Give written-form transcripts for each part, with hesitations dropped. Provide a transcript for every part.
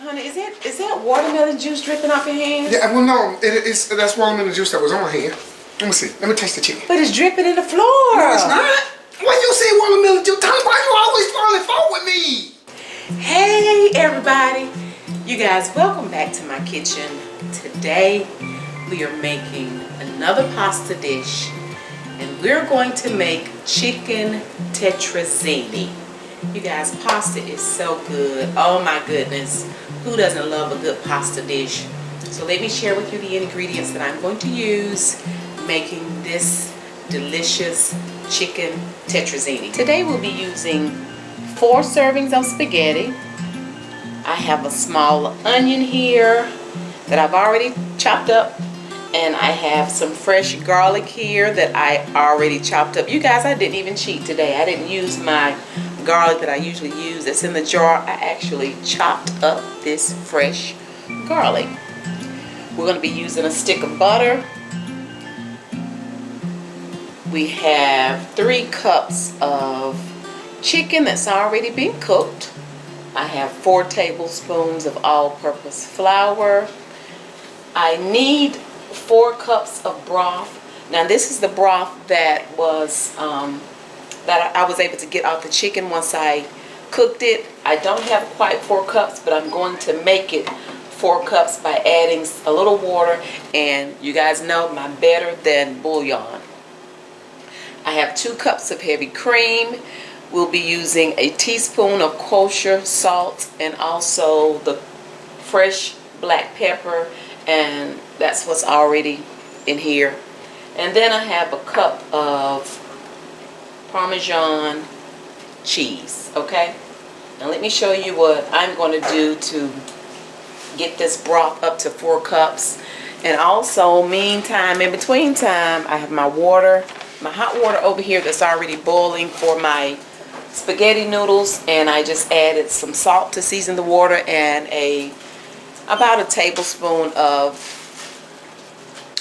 Honey, is that watermelon juice dripping off your hands? Yeah, well, no, that's watermelon juice that was on my hand. Let me see. Let me taste the chicken. But it's dripping in the floor. No, it's not. Why you say watermelon juice? Tell me why you always falling fault with me. Hey, everybody. You guys, welcome back to my kitchen. Today, we are making another pasta dish. And we're going to make chicken tetrazzini. You guys, pasta is so good. Oh my goodness. Who doesn't love a good pasta dish? So let me share with you the ingredients that I'm going to use making this delicious chicken tetrazzini. Today we'll be using 4 servings of spaghetti. I have a small onion here that I've already chopped up. And I have some fresh garlic here that I already chopped up. You guys, I didn't even cheat today. I didn't use my garlic that I usually use. It's in the jar. I actually chopped up this fresh garlic. We're going to be using a stick of butter. We have 3 cups of chicken that's already been cooked. I have 4 tablespoons of all-purpose flour. I need 4 cups of broth. Now this is the broth that was that I was able to get off the chicken once I cooked it. I don't have quite 4 cups, but I'm going to make it 4 cups by adding a little water, and you guys know my better than bouillon. I have 2 cups of heavy cream. We'll be using a teaspoon of kosher salt and also the fresh black pepper, and that's what's already in here. And then I have a cup of Parmesan cheese. Okay, now let me show you what I'm going to do to get this broth up to 4 cups. And also, meantime, in between time, I have my water, my hot water over here that's already boiling for my spaghetti noodles, and I just added some salt to season the water and about a tablespoon of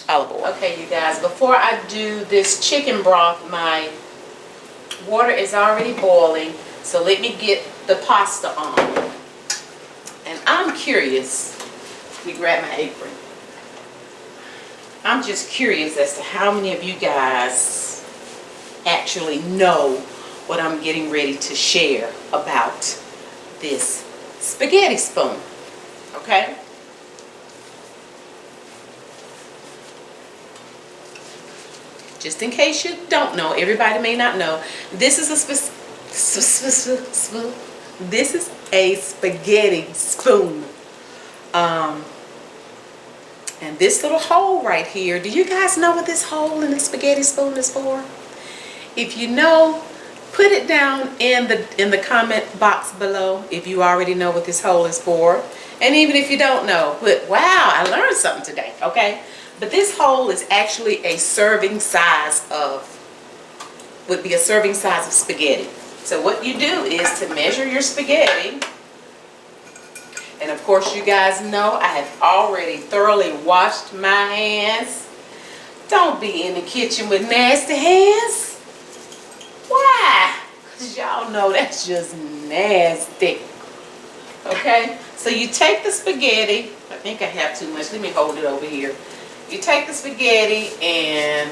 olive oil. Okay, you guys, before I do this chicken broth, my water is already boiling, so let me get the pasta on. And I'm curious, let me grab my apron. I'm just curious as to how many of you guys actually know what I'm getting ready to share about this spaghetti spoon. Okay? Just in case you don't know, everybody may not know, this is a spaghetti spoon. And this little hole right here, do you guys know what this hole in the spaghetti spoon is for? If you know, put it down in the comment box below if you already know what this hole is for. And even if you don't know, put, wow, I learned something today, okay? But this hole is actually a serving size of, would be a serving size of spaghetti. So what you do is to measure your spaghetti. And of course you guys know I have already thoroughly washed my hands. Don't be in the kitchen with nasty hands. Why? Because y'all know that's just nasty. Okay? So you take the spaghetti. I think I have too much. Let me hold it over here. You take the spaghetti and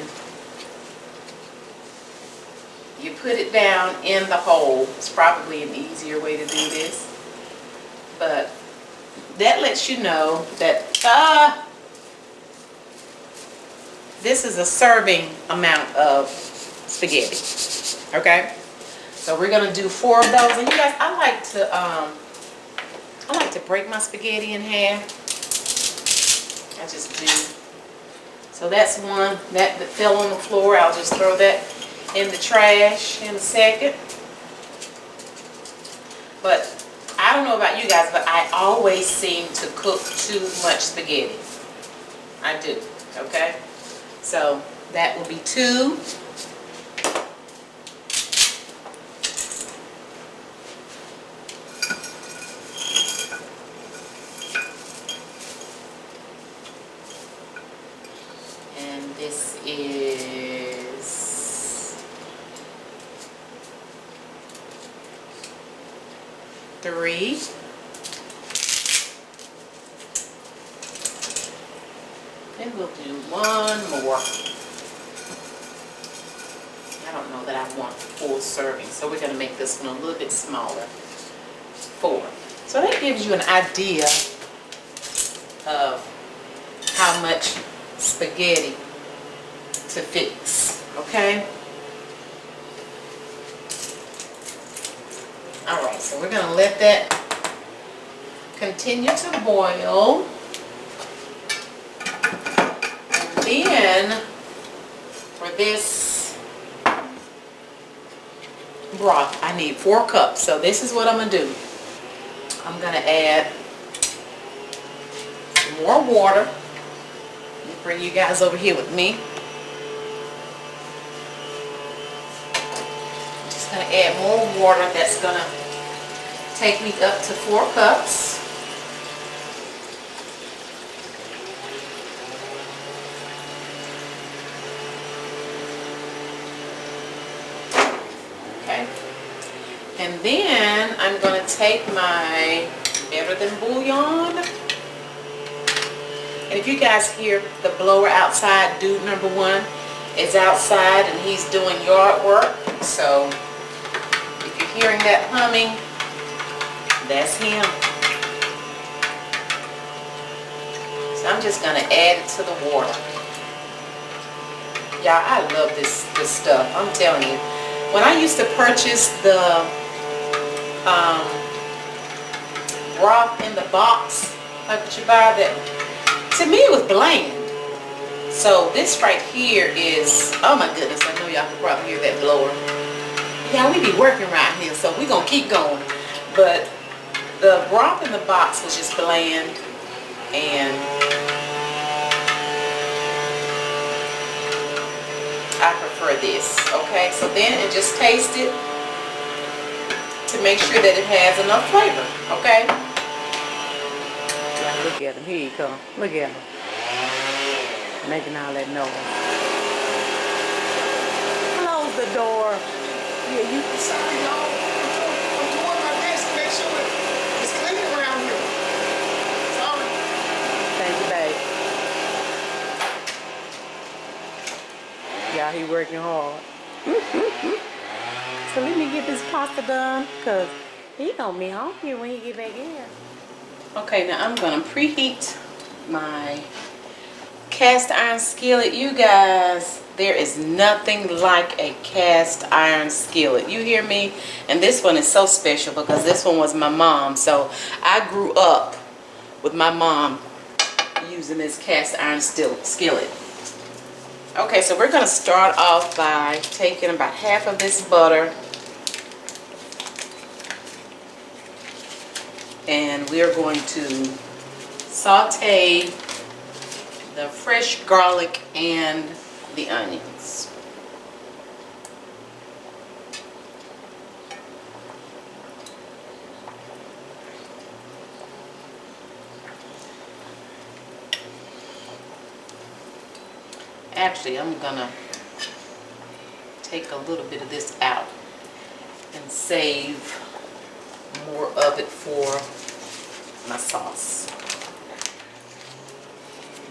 you put it down in the hole. It's probably an easier way to do this. But that lets you know that this is a serving amount of spaghetti. Okay? So we're going to do 4 of those. And you guys, I like to break my spaghetti in half. I just do. So that's one that fell on the floor. I'll just throw that in the trash in a second. But I don't know about you guys, but I always seem to cook too much spaghetti. I do. Okay? So that will be 2. This is 3. Then we'll do one more. I don't know that I want full serving, so we're going to make this one a little bit smaller. 4. So that gives you an idea of how much spaghetti to fix, okay? Alright, so we're going to let that continue to boil. And then, for this broth, I need 4 cups. So this is what I'm going to do. I'm going to add some more water. Let me bring you guys over here with me. I'm just going to add more water. That's going to take me up to 4 cups. Okay. And then I'm going to take my better than bouillon. And if you guys hear the blower outside, dude number 1 is outside and he's doing yard work. So if you're hearing that humming, that's him. So I'm just going to add it to the water. Y'all, I love this stuff. I'm telling you. When I used to purchase the broth in the box, like what you buy, that to me it was bland. So this right here is, oh my goodness, I know y'all can probably hear that blower. Yeah, we be working right here, so we're gonna keep going. But the broth in the box was just bland, and I prefer this. Okay, so then and just taste it to make sure that it has enough flavor. Okay. Look at him. Here he come. Look at him. Making all that noise. Close the door. Yeah, you. Sorry, y'all. I'm doing my best to make sure it's clean around here. Sorry. Thank you, babe. Yeah, he working hard. So let me get this pasta done, because he gonna be hungry when he get back in. Okay, now I'm gonna preheat my cast iron skillet. You guys, there is nothing like a cast iron skillet. You hear me? And this one is so special because this one was my mom. So I grew up with my mom using this cast iron skillet. Okay, so we're going to start off by taking about half of this butter, and we're going to saute the fresh garlic and the onions. Actually, I'm gonna take a little bit of this out and save more of it for my sauce.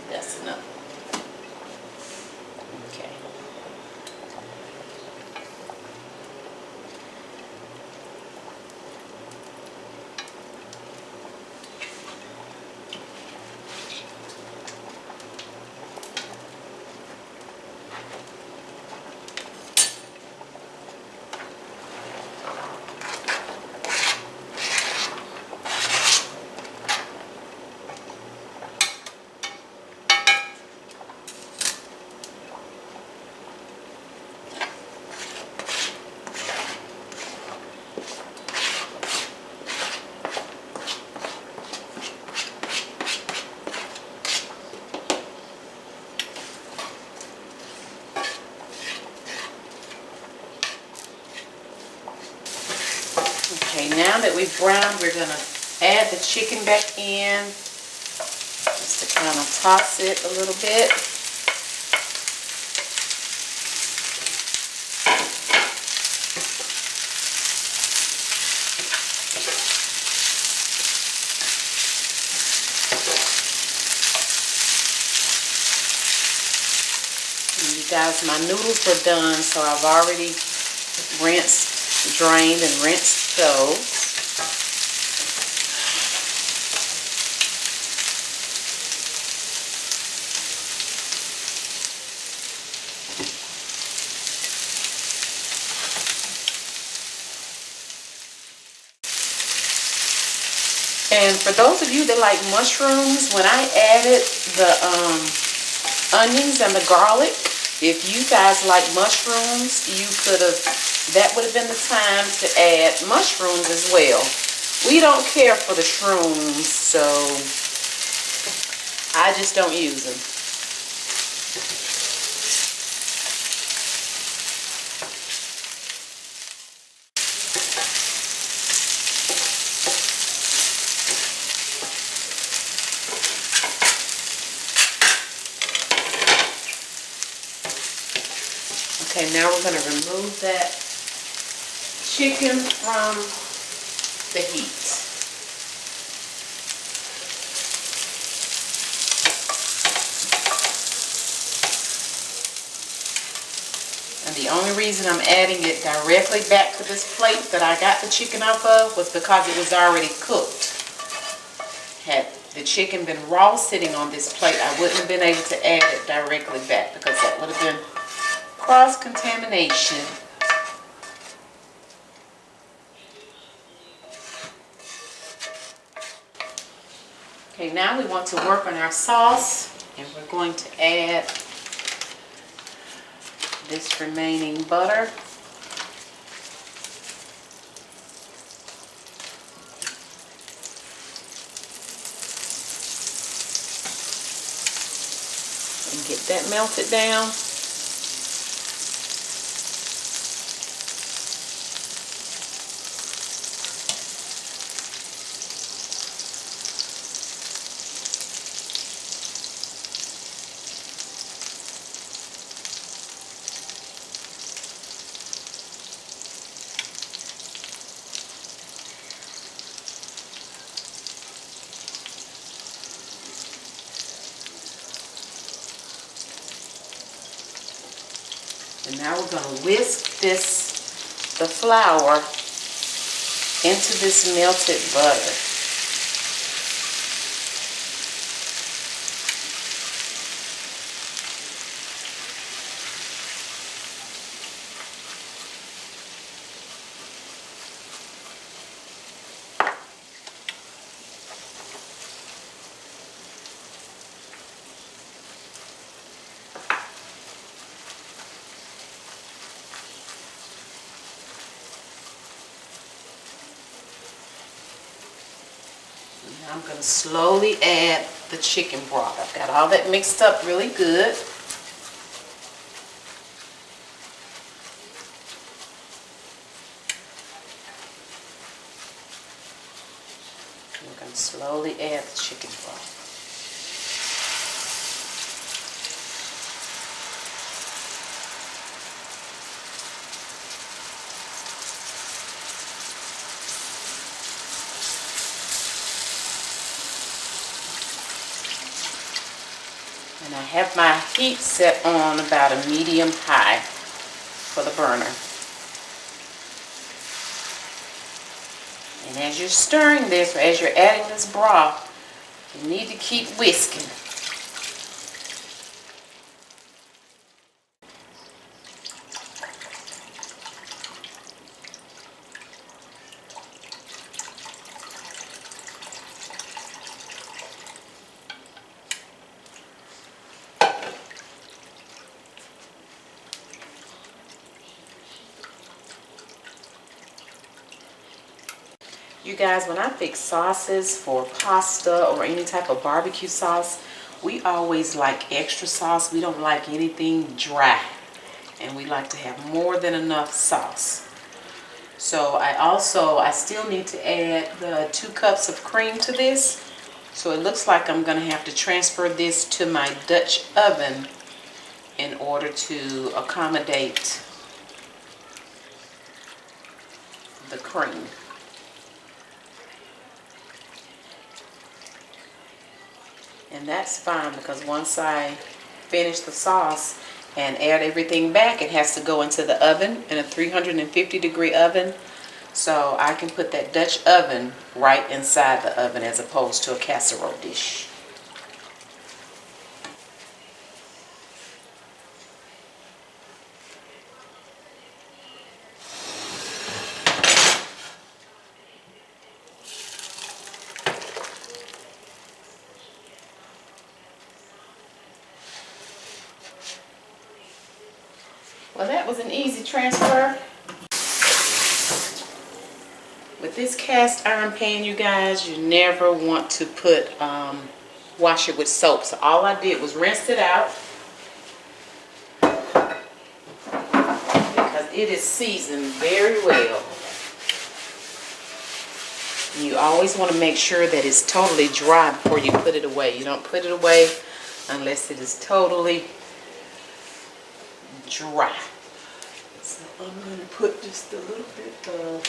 That's enough. Okay. Okay, now that we've browned, we're going to add the chicken back in, just to kind of toss it a little bit. Guys, my noodles were done, so I've already rinsed, drained, and rinsed those. And for those of you that like mushrooms, when I added the onions and the garlic, if you guys like mushrooms, you could have, that would have been the time to add mushrooms as well. We don't care for the shrooms, so I just don't use them. Okay, now we're going to remove that chicken from the heat. And the only reason I'm adding it directly back to this plate that I got the chicken off of was because it was already cooked. Had the chicken been raw sitting on this plate, I wouldn't have been able to add it directly back because that would have been cross-contamination. Okay, now we want to work on our sauce, and we're going to add this remaining butter. And get that melted down. And now we're going to whisk the flour into this melted butter. I'm going to slowly add the chicken broth. I've got all that mixed up really good. I'm going to slowly add the chicken broth. And I have my heat set on about a medium high for the burner. And as you're stirring this, or as you're adding this broth, you need to keep whisking. You guys, when I fix sauces for pasta or any type of barbecue sauce, we always like extra sauce. We don't like anything dry. And we like to have more than enough sauce. So I still need to add the 2 cups of cream to this. So it looks like I'm going to have to transfer this to my Dutch oven in order to accommodate the cream. And that's fine because once I finish the sauce, and add everything back. It has to go into the oven, in a 350-degree oven. So I can put that Dutch oven right inside the oven as opposed to a casserole dish. Well, that was an easy transfer. With this cast iron pan, you guys, you never want to put, wash it with soap. So all I did was rinse it out because it is seasoned very well. And you always want to make sure that it's totally dry before you put it away. You don't put it away unless it is totally dry. So I'm going to put just a little bit of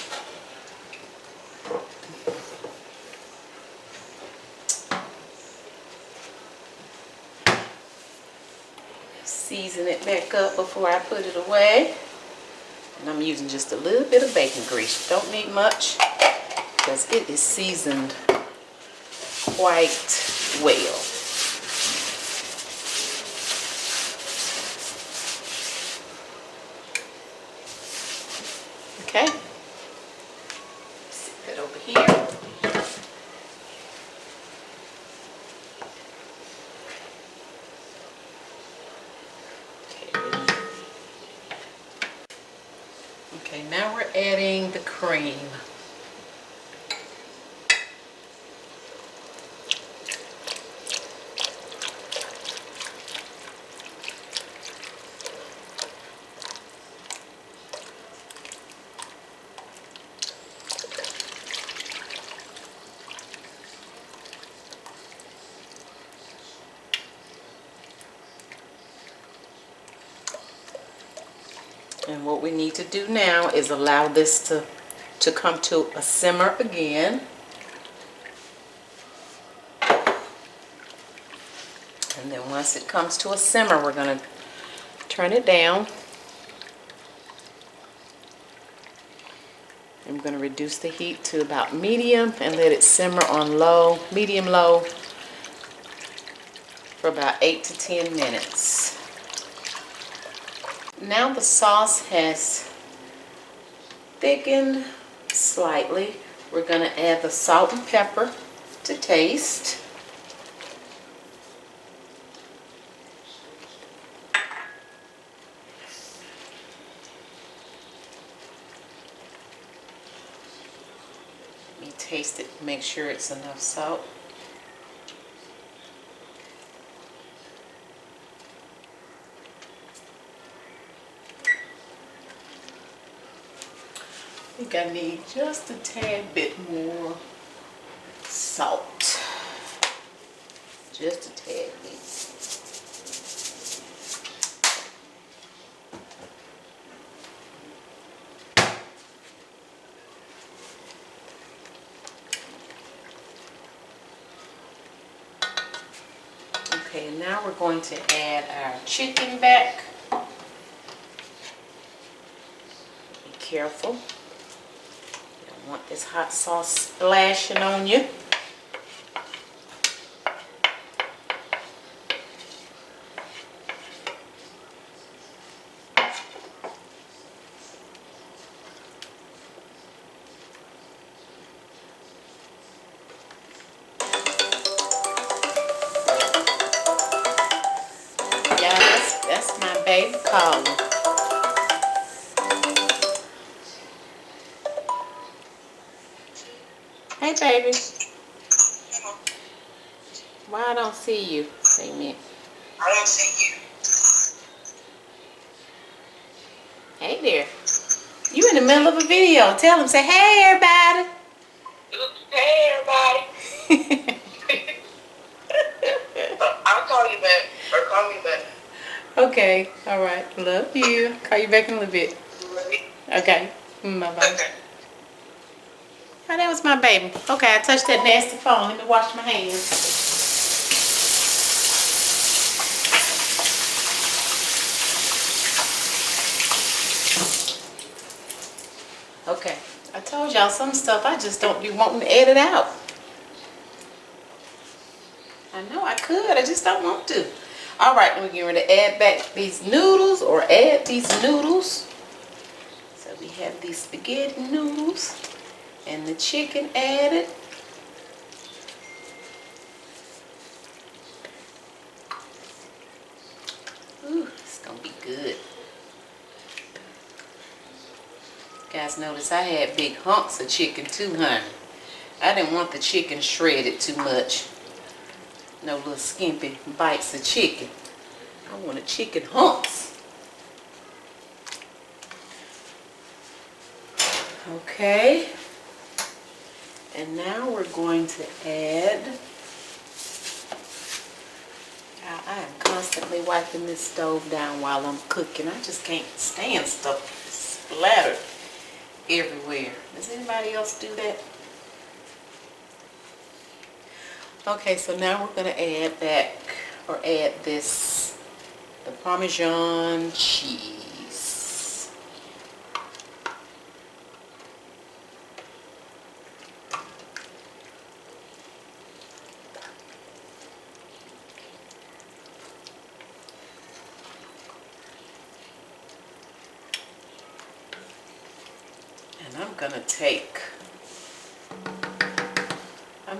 season it back up before I put it away. And I'm using just a little bit of bacon grease. Don't need much because it is seasoned quite well. Okay, sit that over here. Okay, now we're adding the cream. And what we need to do now is allow this to come to a simmer again. And then once it comes to a simmer, we're going to turn it down. I'm going to reduce the heat to about medium and let it simmer on low, medium low, for about 8 to 10 minutes. Now the sauce has thickened slightly. We're going to add the salt and pepper to taste. Let me taste it, make sure it's enough salt. I think I need just a tad bit more salt. Just a tad bit. Okay, now we're going to add our chicken back. Be careful. Want this hot sauce splashing on you. Yeah, that's my baby calling. Hey, baby. Why I don't see you? Say me. I don't see you. Hey there. You in the middle of a video. Tell them, say, hey, everybody. Hey, everybody. I'll call you back. Or call me back. Okay. All right. Love you. Call you back in a little bit. Okay. Bye-bye. Okay. Oh, that was my baby. Okay, I touched that nasty phone. Let me wash my hands. Okay, I told y'all some stuff I just don't be wanting to edit out. I know I could, I just don't want to. All right, we're getting ready to add back these noodles, or add these noodles. So we have these spaghetti noodles and the chicken added. Ooh, it's gonna be good. Guys, notice I had big hunks of chicken too, honey. I didn't want the chicken shredded too much. No little skimpy bites of chicken. I wanted chicken hunks. Okay. And now we're going to add... I am constantly wiping this stove down while I'm cooking. I just can't stand stuff splattered everywhere. Does anybody else do that? Okay, so now we're going to add back, or add this, the Parmesan cheese. And I'm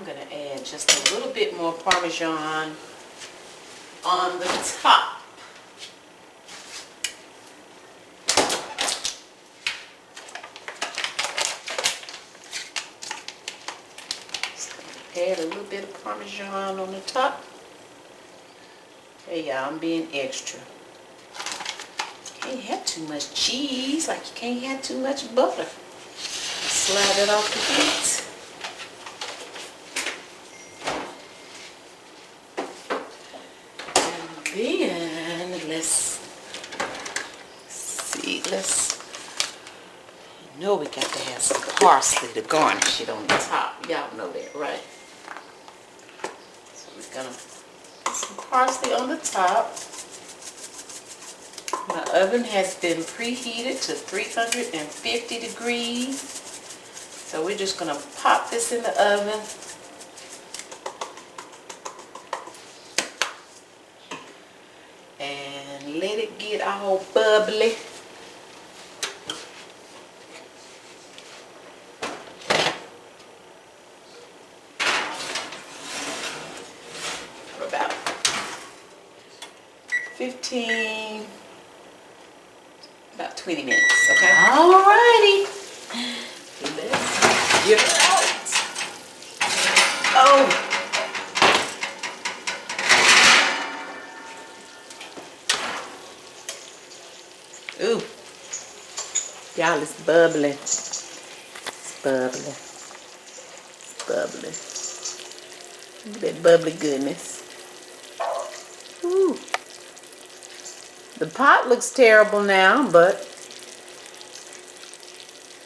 going to add just a little bit more Parmesan on the top. Just gonna add a little bit of Parmesan on the top. Hey y'all, I'm being extra. Can't have too much cheese, like you can't have too much butter. Slide it off the heat. And then let's see, you know we got to have some parsley to garnish it on the top. Y'all know that, right? So we're gonna put some parsley on the top. My oven has been preheated to 350 degrees. So we're just gonna pop this in the oven. And let it get all bubbly. For about 20 minutes, okay? Alrighty. Let's get it out. Oh. Ooh. Y'all, it's bubbling. It's bubbling. It's bubbling. Look at that bubbly goodness. Ooh. The pot looks terrible now, but...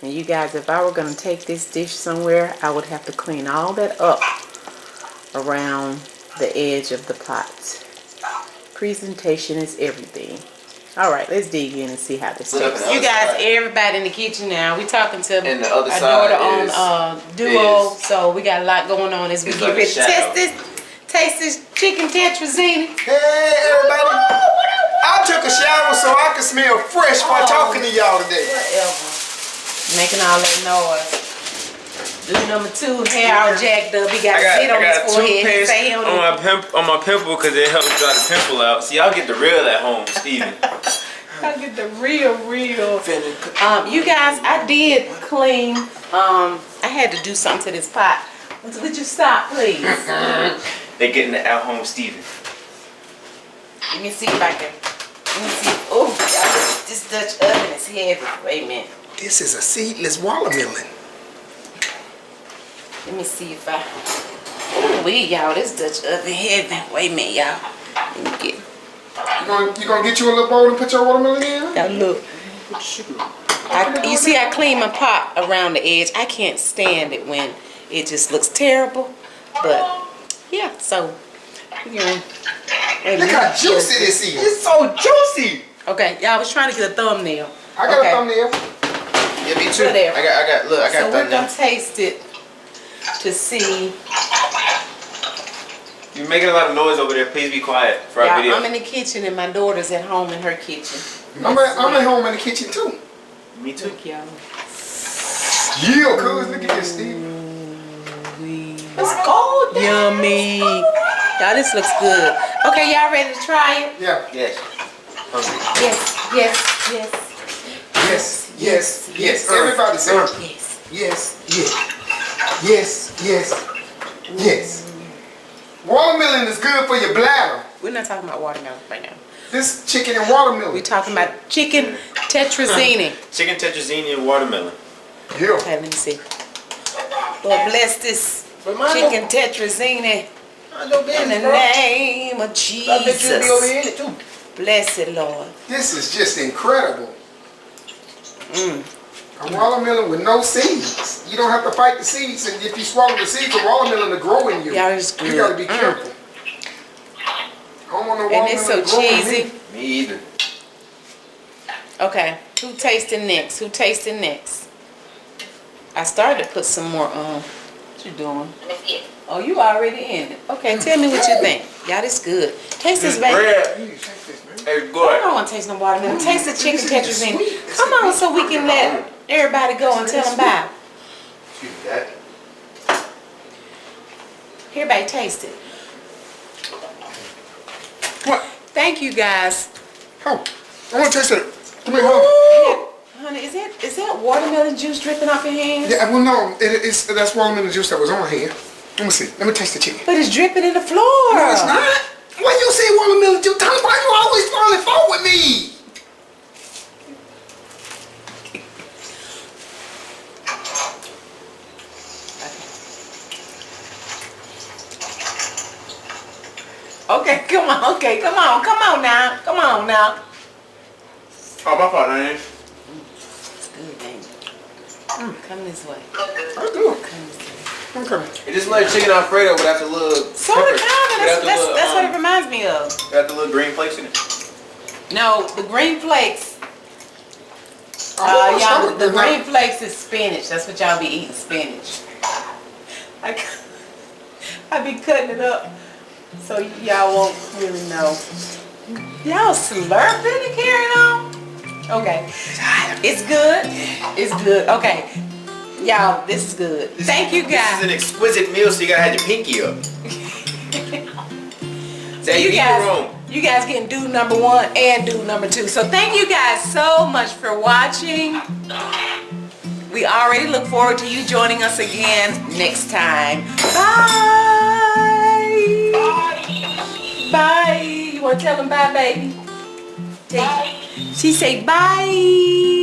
And you guys, if I were going to take this dish somewhere, I would have to clean all that up around the edge of the pot. Presentation is everything. All right, let's dig in and see how this tastes. You guys, everybody in the kitchen now. We talking to our daughter on Duo, so we got a lot going on as we get ready to taste this chicken tetrazzini. Hey, everybody. I took a shower so I could smell fresh for talking to y'all today. Whatever. Making all that noise. Dude number 2, hair all jacked up. He got a zit on his forehead. On my pimple because it helps dry the pimple out. See, y'all get the real at home, Steven. I get the real. You guys, I did clean. I had to do something to this pot. Would you stop, please? They getting the at home Steven. Let me see if I can. Let me see. Oh, this Dutch oven is heavy. Wait a minute. This is a seedless watermelon. Let me see if I... Oh, y'all, this Dutch oven heavy. Wait a minute, y'all. Let me get... You gonna get you a little bowl and put your watermelon in? Now look. You see I clean my pot around the edge. I can't stand it when it just looks terrible. But, yeah, so... You know, look how juicy this is. It's so juicy. Okay, y'all, I was trying to get a thumbnail. I got a thumbnail. Yeah, me too. Whatever. I got. Look, I got So we're that gonna now. taste it to see. You're making a lot of noise over there. Please be quiet for our Y'all, video. I'm in the kitchen and my daughter's at home in her kitchen. I'm at home in the kitchen too. Me too. Look, y'all. Yeah, cuz look at this, Steve. It's cold. Yummy. Y'all, this looks good. Okay, y'all ready to try it? Yeah. Yes. Hungry. Yes. Yes. Everybody say Yes. Yes. Watermelon is good for your bladder. We're not talking about watermelon right now. This chicken and watermelon. We're talking about chicken tetrazzini. Chicken tetrazzini and watermelon. Yeah. Okay, let me see. Lord bless this chicken tetrazzini in the name of Jesus. Bless it, Lord. This is just incredible. A watermelon with no seeds. You don't have to fight the seeds, and if you swallow the seeds, the watermelon will grow in you. Y'all, it's good. You gotta be careful. I don't want no And it's so watermelon growing in cheesy. me. Me either. Okay, who tasting next? I started to put some more what you doing? Oh, you already in it. Okay, tell me what you think. Y'all, this good. Taste this, baby. Bread. You need to taste this, man. Hey, I good. don't want to taste no watermelon. Taste the chicken tetrazzini. Come on, so we can let everybody go and tell them bye. Excuse that. Here, baby, taste it. What? Thank you, guys. Oh, I want to taste it. Come here, hold on. Yeah, honey, is that watermelon juice dripping off your hands? Yeah, well, no, that's watermelon juice that was on my hand. Let me see. Let me taste the chicken. But it's dripping in the floor. No, it's not. When you say watermelon juice, tell me why you always falling fault with me. Okay, come on now. Oh, my fault, honey. Good, baby. Come this way. I do. Come this way. Okay. It just like chicken Alfredo without the little So pepper. that's what it reminds me of. Got the little green flakes in it. No, the green flakes. Oh, Y'all, the green flakes is spinach. That's what y'all be eating, spinach. I be cutting it up so y'all won't really know. Y'all slurping and carrying on? Okay. It's good. It's good. Okay. Y'all, this is good. Thank you, This guys. is an exquisite meal, so you gotta have your pinky up. So you guys can do number 1 and do number 2. So thank you guys so much for watching. We already look forward to you joining us again next time. Bye. Bye. You want to tell them bye, baby? Bye. She say bye.